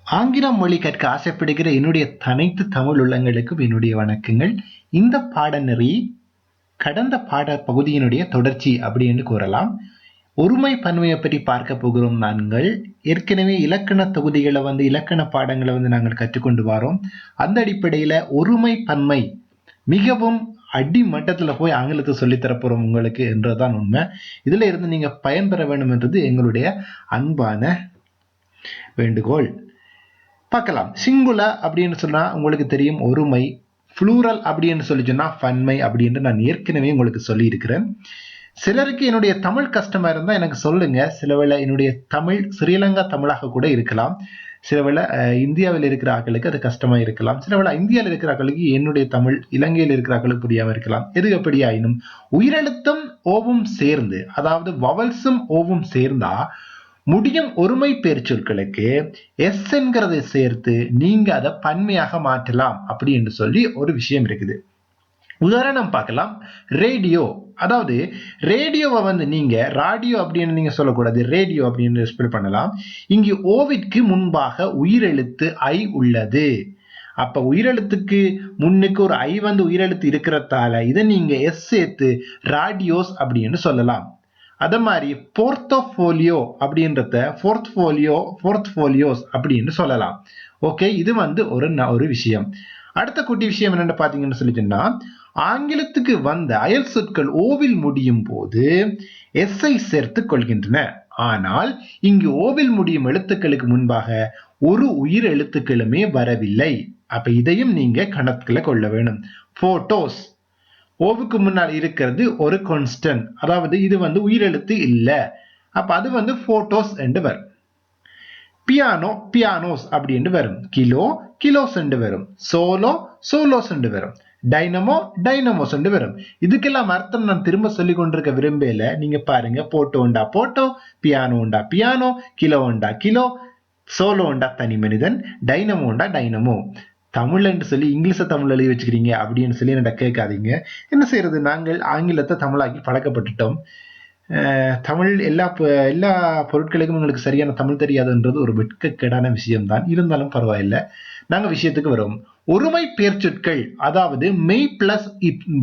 ஆங்கிலம் மொழி கற்க ஆசைப்படுகிற என்னுடைய அனைத்து தமிழ் உள்ளங்களுக்கும் என்னுடைய வணக்கங்கள். இந்த பாடநெறி கடந்த பாட பகுதியினுடைய தொடர்ச்சி அப்படி என்று கூறலாம். ஒருமை பன்மையை பற்றி பார்க்க போகிறோம். நாங்கள் ஏற்கனவே இலக்கண தொகுதிகளை இலக்கண பாடங்களை நாங்கள் கற்றுக்கொண்டு வரோம். அந்த அடிப்படையில ஒருமை பன்மை மிகவும் அடிமட்டத்தில் போய் ஆங்கிலத்தை சொல்லித்தரப்போறோம் உங்களுக்கு என்றுதான் உண்மை. இதுல இருந்து நீங்க பயன்பெற வேண்டும் என்றது எங்களுடைய அன்பான வேண்டுகோள். பார்க்கலாம். சிங்குலா அப்படின்னு சொன்னா உங்களுக்கு தெரியும் ஒருமை, புளூரல் அப்படின்னு சொல்லி சொன்னா பன்மை அப்படின்னு நான் ஏற்கனவே உங்களுக்கு சொல்லி இருக்கிறேன். சிலருக்கு என்னுடைய தமிழ் கஷ்டமா இருந்தா எனக்கு சொல்லுங்க. சிலவேளை என்னுடைய தமிழ் ஸ்ரீலங்கா தமிழாக கூட இருக்கலாம். சிலவேளை இந்தியாவில் இருக்கிற ஆக்களுக்கு அது கஷ்டமா இருக்கலாம். சிலவேளை இந்தியாவில் இருக்கிற ஆக்களுக்கு என்னுடைய தமிழ் இலங்கையில் இருக்கிற ஆக்களுக்கு புரியாம இருக்கலாம். எது எப்படி ஆயினும் உயிரெழுத்தும் ஓவும் சேர்ந்து, அதாவது வவல்ஸும் ஓவும் சேர்ந்தா முடியும் ஒருமை பெயர்ச்சொற்களுக்கு எஸ் என்கிறதை சேர்த்து நீங்க அதை பன்மையாக மாற்றலாம் அப்படி என்று சொல்லி ஒரு விஷயம் இருக்குது. உதாரணம் பார்க்கலாம். ரேடியோ, அதாவது ரேடியோவை நீங்க ராடியோ அப்படின்னு நீங்க சொல்லக்கூடாது, ரேடியோ அப்படின்னு ஸ்பெல் பண்ணலாம். இங்கு ஓவிற்கு முன்பாக உயிரெழுத்து ஐ உள்ளது. அப்ப உயிரெழுத்துக்கு முன்னுக்கு ஒரு ஐ உயிரெழுத்து இருக்கிறதால இதை நீங்க எஸ் சேர்த்து ராடியோஸ் அப்படின்னு சொல்லலாம். அத மாதிரி போர்த்தோஃபோலியோ அப்படின்றத போர்ட்ஃபோலியோஸ் அப்படின்னு சொல்லலாம். ஓகே, இது ஒரு விஷயம். அடுத்த குட்டி விஷயம் என்னன்னு பாத்தீங்கன்னு சொல்லிட்டுன்னா, ஆங்கிலத்துக்கு வந்த அயல் சொற்கள் ஓவில் முடியும் போது எஸ்ஐ சேர்த்து கொள்கின்றன. ஆனால் இங்கு ஓவில் முடியும் எழுத்துக்களுக்கு முன்பாக ஒரு உயிர் எழுத்துக்களுமே வரவில்லை. அப்ப இதையும் நீங்க கணக்குல கொள்ள வேணும். போட்டோஸ் ஓவுக்கு முன்னால் இருக்கிறது ஒரு கான்ஸ்டன்ட், அதாவது இது உயிரெழுத்து இல்ல. அப்ப அது போட்டோஸ் என்று வரும். பியானோ பியானோஸ் அப்படி என்று வரும். கிலோ கிலோஸ் என்று வரும். சோலோ சோலோஸ் என்று வரும். டைனமோ டைனமோஸ் என்று வரும். இதுக்கெல்லாம் அர்த்தம் நான் திரும்ப சொல்லி கொண்டிருக்க விரும்பல. நீங்க பாருங்க. போட்டோண்டா போட்டோ, பியானோண்டா பியானோ, கிலோண்டா கிலோ, சோலோண்டா தனி மனிதன், டைனமோண்டா டைனமோ. தமிழ் என்று சொல்லி இங்கிலீஷை தமிழ் எழுதி வச்சுக்கிறீங்க அப்படின்னு சொல்லி என்ன கேட்காதீங்க. என்ன செய்யறது, நாங்கள் ஆங்கிலத்தை தமிழாக்கி பழக்கப்பட்டுட்டோம். தமிழ் எல்லா பொருட்களுக்கும் எங்களுக்கு சரியான தமிழ் தெரியாதுன்றது ஒரு வெட்கக்கேடான விஷயம்தான். இருந்தாலும் பரவாயில்லை, நாங்க விஷயத்துக்கு வரோம். ஒருமை பெயர்ச்சொற்கள், அதாவது மெய் பிளஸ்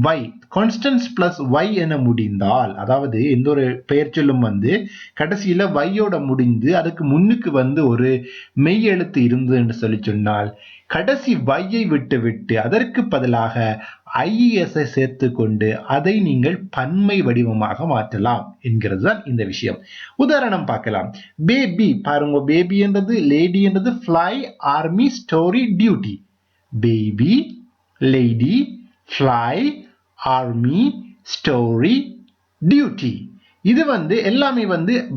வை, கான்ஸ்டன்ஸ் பிளஸ் வை என முடிந்தால், அதாவது எந்த ஒரு பெயர் சொல்லும் கடைசியில வையோட முடிந்து அதுக்கு முன்னுக்கு ஒரு மெய் எழுத்து இருந்து என்று சொல்லி சொன்னால் கடைசி வையை விட்டு அதற்கு பதிலாக ஐஎஸ்ஐ சேர்த்து கொண்டு அதை நீங்கள் பன்மை வடிவமாக மாற்றலாம் என்கிறது தான் இந்த விஷயம். உதாரணம் பார்க்கலாம். பேபி பாருங்க. பேபி என்றது, லேடி என்றது, fly, army, story, duty. Baby, lady, fly, army, story, duty. இது எல்லாமே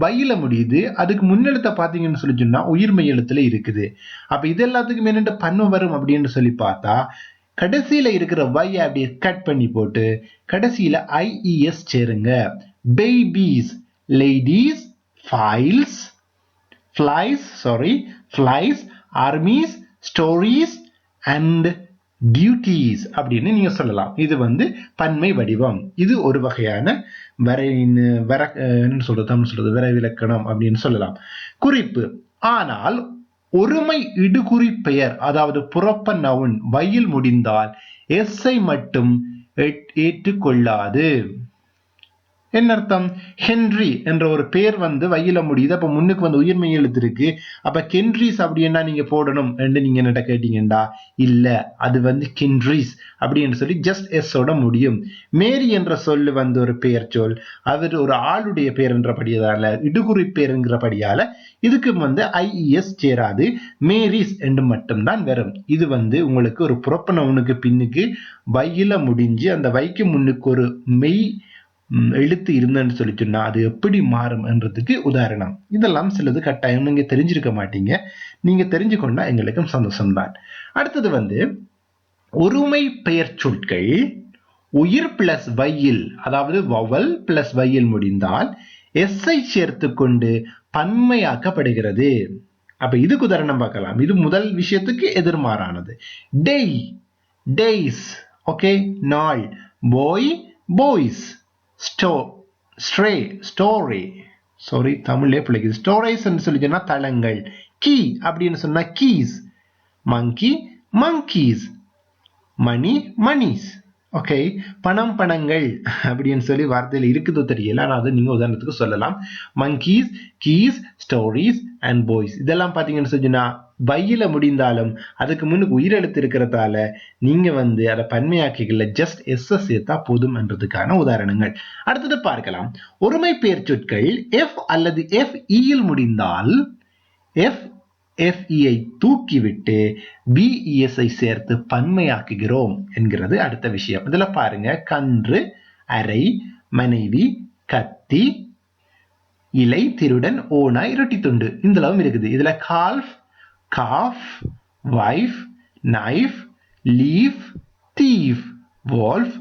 வையில முடியுது. அதுக்கு முன்னெழுத்த பாத்தீங்கன்னு சொல்லி சொன்னா உயிர்மை எழுத்துல இருக்குது. அப்ப இது எல்லாத்துக்கும் என்னென்ன பன்மை வரும் அப்படின்னு சொல்லி பார்த்தா, கடைசியில இருக்கிற வை அப்படியே கட் பண்ணி போட்டு கடைசியில ஐஇஎஸ் சேருங்க. Babies, ladies, files, flies, armies, stories and duties அப்படின்னு நீங்க சொல்லலாம். இது பன்மை வடிவம். இது ஒரு வகையான விலக்கணம் அப்படின்னு சொல்லலாம். குறிப்பு. ஆனால் ஒருமை இடுகுறி பெயர், அதாவது புறப்ப நவுன் வையில் முடிந்தால் எஸ்ஐ மட்டும் ஏற்றுக்கொள்ளாது. என்ன அர்த்தம்? ஹென்றி என்ற ஒரு பேர் வையில முடியுது. அப்ப முன்னுக்கு உயிர்மை எழுத்து இருக்கு. அப்ப கென்ட்ரிஸ் அப்படின்னா நீங்க போடணும் என்று நீங்க என்ன கேட்டீங்கடா, இல்ல, அது கென்ட்ரிஸ் அப்படின்னு சொல்லி ஜஸ்ட் எஸ் ஓட முடியும். மேரி என்ற சொல்லு ஒரு பெயர் சொல். அது ஒரு ஆளுடைய பேர் என்றபடியால, இடுகுறி பேருங்கிறபடியால இதுக்கு ஐஇஎஸ் சேராது. மேரிஸ் என்று மட்டும்தான் வரும். இது உங்களுக்கு ஒரு புறப்பனவனுக்கு பின்னுக்கு வையில முடிஞ்சு அந்த வைக்கு முன்னுக்கு ஒரு மெய் எழுத்து இருந்தன்னு சொல்லி சொன்னா அது எப்படி மாறும் என்றதுக்கு உதாரணம். இதெல்லாம் சிலது கட்டாயம் நீங்க தெரிஞ்சிருக்க மாட்டீங்க. நீங்க தெரிஞ்சுக்கொண்டா எங்களுக்கும் சந்தோஷம்தான். அடுத்தது ஒருமை பெயர் சொற்கள் உயிர் பிளஸ் வையில், அதாவது வவல் பிளஸ் வையில் முடிந்தால் எஸ்ஐ சேர்த்து கொண்டு பன்மையாக்கப்படுகிறது. அப்ப இதுக்கு உதாரணம் பார்க்கலாம். இது முதல் விஷயத்துக்கு எதிர்மாறானது. டேய், டேய்ஸ். ஓகே, நாள். போய், போய்ஸ். ஸ்டோரி, தமிழ்லே பிள்ளைக்கு ஸ்டோரேஸ் சொல்லி சொன்னா தளங்கள். கீ அப்படின்னு சொன்னா கீஸ், மங்கி monkeys, மணி மணிஸ். ஓகே, பணம் பணங்கள் அப்படின்னு சொல்லி வார்த்தையில் இருக்குது தெரியல, ஆனால் அது நீங்க உதாரணத்துக்கு சொல்லலாம். monkeys, keys, stories and boys. இதெல்லாம் பார்த்தீங்கன்னு சொன்னா பையில முடிந்தாலும் அதுக்கு முன்னுக்கு உயிரெழுத்து இருக்கிறதால நீங்க வந்து அதை பன்மையாக்கிகள்ல ஜஸ்ட் எஸ் சேர்த்தா போதும் என்றதுக்கான உதாரணங்கள். அடுத்தது பார்க்கலாம். ஒருமை பெயர் சொற்கள் எஃப் அல்லது எஃப் இயில் முடிந்தால் எஃப் எஃப்இயை தூக்கிவிட்டு பிஇஎஸ்ஐ சேர்த்து பன்மையாக்குகிறோம் என்கிறது அடுத்த விஷயம். இதுல பாருங்க, கன்று, அரை, மனைவி, கத்தி, இலை, திருடன், ஓனாய், ரொட்டி துண்டு இதெல்லாம் இருக்குது. இதுல calf, calf, wife, knife, leaf, thief, wolf,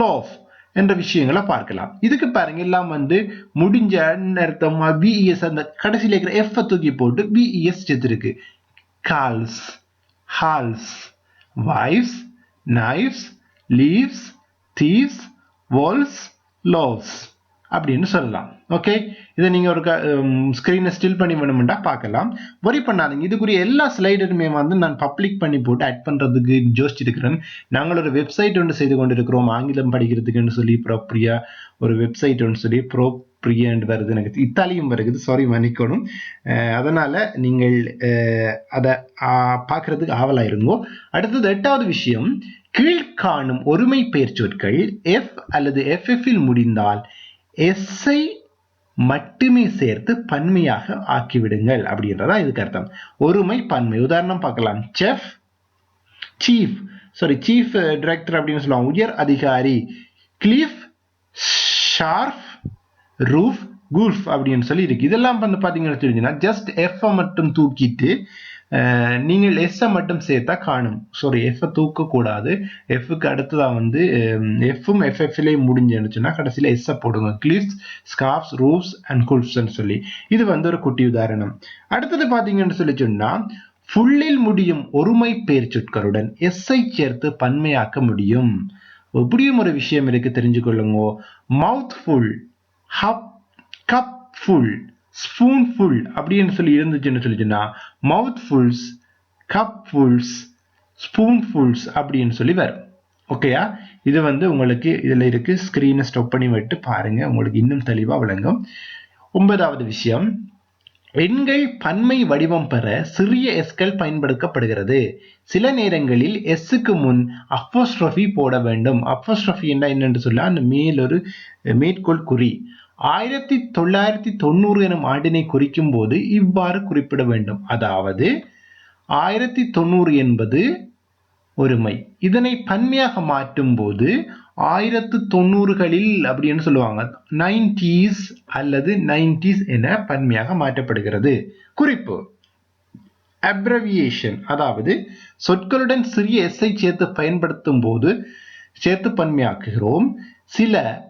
loaf என்ற விஷயங்களை பார்க்கலாம். இதுக்கு பாருங்க எல்லாம் வந்து முடிஞ்ச அர்த்தம் பிஇஎஸ் அந்த கடைசியில் இருக்கிற எஃப் தூக்கி போட்டு பிஇஎஸ் சேர்த்திருக்கு. Calves, halves, wives, knives, leaves, thieves, wolves, loaves அப்படின்னு சொல்லலாம். ஓகே, இதை நீங்க ஒரு ஸ்கிரீனை ஸ்டில் பண்ணி வேணும்னா பார்க்கலாம். வரி பண்ணாதீங்க, இதுக்குரிய எல்லா ஸ்லைடருமே வந்து நான் பப்ளிக் பண்ணி போட்டு ஆட் பண்றதுக்கு யோசிச்சிருக்கிறேன். நாங்கள் ஒரு வெப்சைட் ஒன்று செய்து கொண்டிருக்கிறோம் ஆங்கிலம் படிக்கிறதுக்குன்னு சொல்லி ப்ரோப்ரியா ஒரு வெப்சைட் ஒன்று சொல்லி ப்ரோப்ரியன்ட் வருது, எனக்கு இத்தாலியும் வருது, சாரி மன்னிக்கணும். அதனால நீங்கள் அதை பார்க்கறதுக்கு ஆவலாயிருங்கோ. அடுத்தது 8வது விஷயம், கீழ்காணும் ஒருமை பெயர் சொற்கள் எஃப் அல்லது எஃப்எஃப்இல் முடிந்தால் எஸ்ஐ மட்டுமே சேர்த்து பன்மையாக ஆக்கிவிடுங்கள் அப்படின்றதா இதுக்கு அர்த்தம். ஒருமை பன்மை உதாரணம் பார்க்கலாம். செஃப், சீஃப் டைரக்டர் அப்படின்னு சொல்லுவாங்க, உயர் அதிகாரி. கிளிஃப், ஷார்ப், ரூஃப், குல்ஃப் அப்படின்னு சொல்லி இருக்கு. இதெல்லாம் வந்து பாத்தீங்கன்னு தெரிஞ்சுன்னா ஜஸ்ட் எஃப் மட்டும் தூக்கிட்டு நீங்கள் எஸ் மட்டும் சேர்த்தா காணும். சாரி, எஃப் தூக்க கூடாது. எஃப்க்கு அடுத்ததான் வந்து எஃப்பும் எஃப்எஃப்லேயே முடிஞ்சுன்னா கடைசியில் எஸ் போடுங்க. கிளிப்ஸ், ஸ்கார்ப்ஸ், ரூஃப்ஸ் அண்ட் குல்ஃப்ஸ் சொல்லி இது வந்து ஒரு குட்டி உதாரணம். அடுத்தது பாத்தீங்கன்னு சொல்லி சொன்னா ஃபுல்லில் முடியும் ஒருமை பெயர் சொற்களுடன் எஸ்ஐ சேர்த்து பன்மையாக்க முடியும். எப்படியும் ஒரு விஷயம் இருக்கு, தெரிஞ்சுக்கொள்ளுங்க. Mouthful, cupful, spoonful அப்படின்னு சொல்லி இருந்துச்சுன்னு சொல்லிச்சுன்னா mouthfuls, cupfuls, spoonfuls அப்படின்னு சொல்லி வரும். ஓகேயா, இது வந்து உங்களுக்கு இதுல இருக்கு. ஸ்கிரீனை ஸ்டாப் பண்ணி விட்டு பாருங்க, உங்களுக்கு இன்னும் தெளிவா விளங்கும். 9வது விஷயம், எண்கள் பன்மை வடிவம் பெற சிறிய எஸ்கள் பயன்படுத்தப்படுகிறது. சில நேரங்களில் எஸ்ஸுக்கு முன் அப்போஸ்ட்ரோபி போட வேண்டும். அப்போஸ்ட்ரோபி என்னன்னு சொல்ல அந்த மேலொரு மேற்கோள் குறி. 1990 எனும் ஆண்டினை குறிக்கும் போது இவ்வாறு குறிப்பிட வேண்டும். அதாவது 1990 என்பது ஒருமை. இதனை பன்மையாக மாற்றும் போது 1990களில் அப்படின்னு சொல்லுவாங்க. 90s அல்லது 90s என பன்மையாக மாற்றப்படுகிறது. குறிப்பு, அப்ரவியேஷன், அதாவது சொற்களுடன் சிறிய எஸ்ஐ சேர்த்து பயன்படுத்தும் போது சேர்த்து பன்மையாக்குகிறோம். சில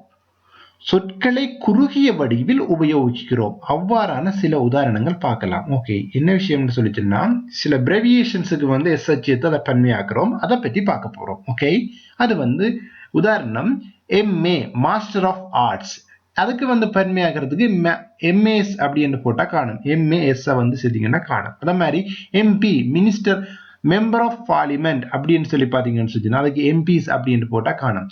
சொற்களை குறுகிய வடிவில் உபயோகிக்கிறோம். அவ்வாறான சில உதாரணங்கள் பார்க்கலாம். ஓகே, என்ன விஷயம்னு சொல்லிச்சுன்னா சில அப்ரவியேஷன்ஸுக்கு வந்து எஸ் சேர்த்து அதை பன்மையாக்குறோம். அதை பற்றி பார்க்க போறோம். ஓகே, அது வந்து உதாரணம் எம்ஏ, மாஸ்டர் ஆஃப் ஆர்ட்ஸ். அதுக்கு வந்து பன்மையாகிறதுக்கு எம்ஏஎஸ் அப்படின்னு போட்டா காணும். எம்ஏஎஸ் வந்து சேர்த்தீங்கன்னா காணும். அதே மாதிரி MP, minister, member of parliament அப்படின்னு சொல்லி பாத்தீங்கன்னு சொல்லிச்சுன்னா அதுக்கு எம்பிஸ் அப்படின்னு போட்டா காணும்.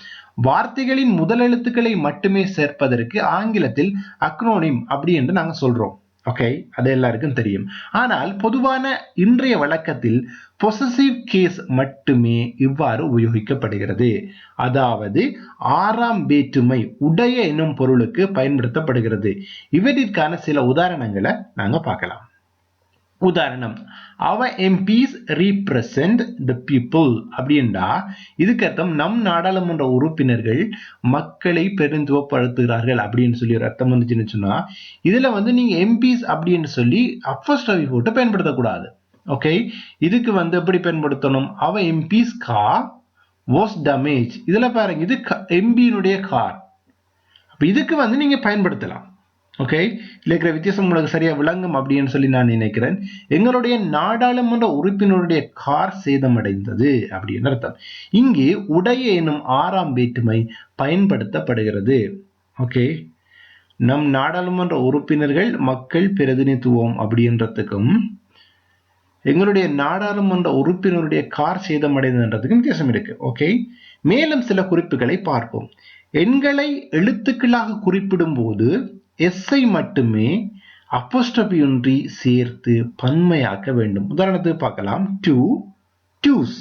வார்த்தைகளின் முதல் எழுத்துக்களை மட்டுமே சேர்ப்பதற்கு ஆங்கிலத்தில் அக்ரோனிம் அப்படி என்று நாங்க சொல்றோம். ஓகே, அது எல்லாருக்கும் தெரியும். ஆனால் பொதுவான இன்றைய வழக்கத்தில் பொசசிவ் கேஸ் மட்டுமே இவ்வாறு உபயோகிக்கப்படுகிறது. அதாவது 6ஆம் வேற்றுமை உடைய என்னும் பொருளுக்கு பயன்படுத்தப்படுகிறது. இவற்றிற்கான சில உதாரணங்களை நாங்க பார்க்கலாம். உதாரணம், our MPs represent the people அப்படின்னா இதுக்கு அர்த்தம் நம் நாடாளுமன்ற உறுப்பினர்கள் மக்களை பிரதிநிதித்துவப்படுத்துகிறார்கள் அப்படின்னு சொல்லி ஒரு அர்த்தம் வந்துச்சுன்னு சொன்னா இதுல வந்து நீங்க MPs அப்படின்னு சொல்லி அப்போஸ்ட்ரோபி போட்டு பயன்படுத்தக்கூடாது. ஓகே, இதுக்கு வந்து எப்படி பயன்படுத்தணும்? our MPs car was damaged. இதுல பாருங்க, இது எம்பியினுடைய கார். அப்ப இதுக்கு வந்து நீங்க பயன்படுத்தலாம். ஓகே, இருக்கிற வித்தியாசம் உங்களுக்கு சரியா விளங்கும் அப்படின்னு சொல்லி நான் நினைக்கிறேன். எங்களுடைய நாடாளுமன்ற உறுப்பினருடைய கார் சேதமடைந்தது அப்படின்னு அர்த்தம். இங்கு உடைய எனும் 6ஆம் வேற்றுமை பயன்படுத்தப்படுகிறது. ஓகே, நம் நாடாளுமன்ற உறுப்பினர்கள் மக்கள் பிரதிநிதித்துவம் அப்படின்றதுக்கும் எங்களுடைய நாடாளுமன்ற உறுப்பினருடைய கார் சேதமடைந்ததுன்றதுக்கும் வித்தியாசம் இருக்கு. ஓகே, மேலும் சில குறிப்புகளை பார்ப்போம். எண்களை எழுத்துக்களாக குறிப்பிடும் போது எஸ்ஐ மட்டுமே அப்போஸ்ட்ரோபி ஒன்றி சேர்த்து பன்மையாக்க வேண்டும். உதாரணத்துக்கு பார்க்கலாம், 2 2s